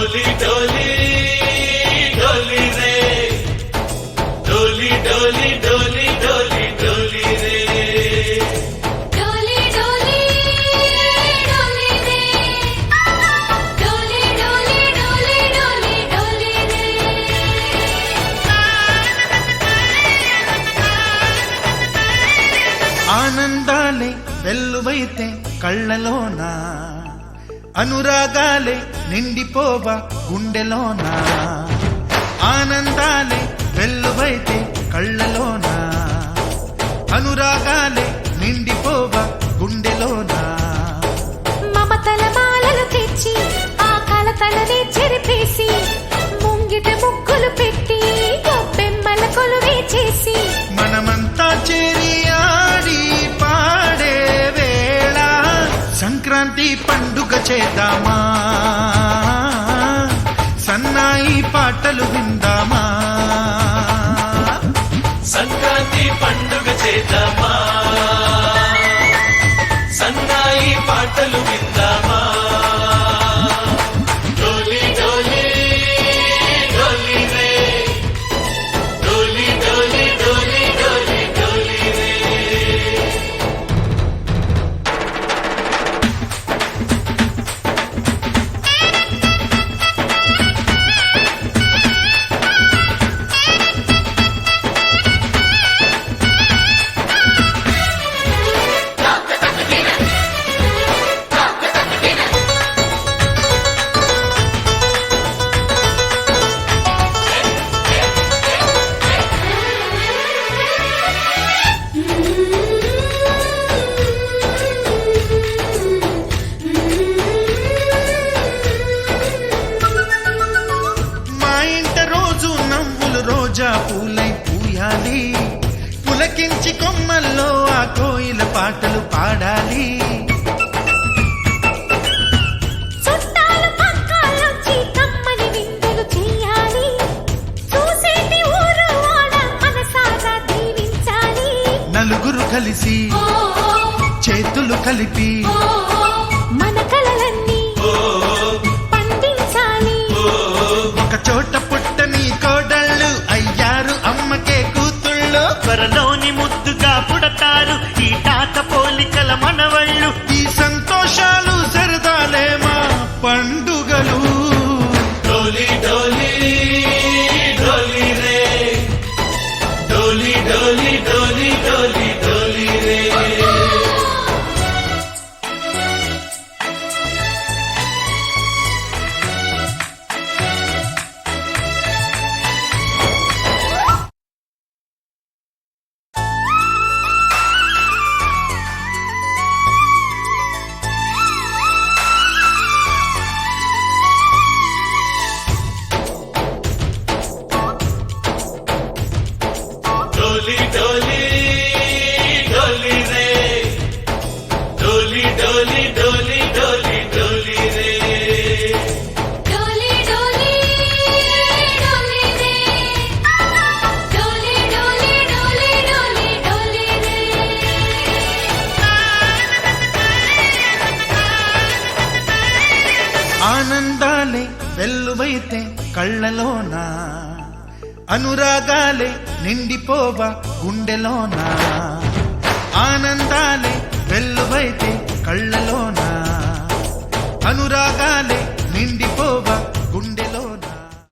डोली डोली डोली रे डोली डोली डोली डोली डोली रे डोली डोली डोली रे डोली डोली डोली डोली डोली रे ఆనందాలే వెల్లువైతే కళ్ళలోనా అనురాగాలే నిండిపోవా గుండెలోనా ఆనందాలే వెల్లువైతే కళ్ళలోనా అనురాగాలే నిండిపోవా గుండెలోనా మమతల మాలలు తెచ్చి ఆ కలతలనే చెరిపేసి ముంగిట ముగ్గులు పెట్టి గొప్పెమ్మల కొలువే చేసి మనమంతా చేరి ఆడి పాడే వేళ సంక్రాంతి పండుగ చేద్దామా సన్నాయి పాటలు విందామా సంక్రాంతి పండుగ చేద్దామా సన్నాయి పాటలు విందామా డోలి డోలి డోలి రే డోలి డోలి డోలి డోలి డోలి రే మా ఇంట రోజు నవ్వులు రోజా పూలై పూయాలి పులకించి కొమ్మల్లో ఆ కోయిల పాటలు పాడాలి చుట్టాలు పక్కాలొచ్చి కమ్మని విందులు చెయ్యాలి చూసేటి ఊరు వాడ మనసారా దీవించాలి నలుగురు కలిసి చేతులు కలిపి మన కలలన్నీ పండించాలి ఒక చోట పుట్టని కోడళ్ళు అయ్యారు అమ్మకే కూతుళ్ళు త్వరలోని ముద్దుగా పుడతారు ఈ తాత పోలికల మనవళ్ళు ఈ సంతోషాలు సరదాలే మా పండుగలు डोली डोली डोली रे डोली डोली डोली डोली डोली रे डोली डोली डोली रे डोली डोली डोली डोली डोली रे डोली डोली डोली रे डोली डोली डोली डोली डोली रे ఆనందాలే వెల్లువైతే కళ్ళలోనా అనురాగాలే నిండిపోవా గుండెలోనా ఆనందాలే వెల్లువైతే కళ్ళలోనా అనురాగాలే నిండి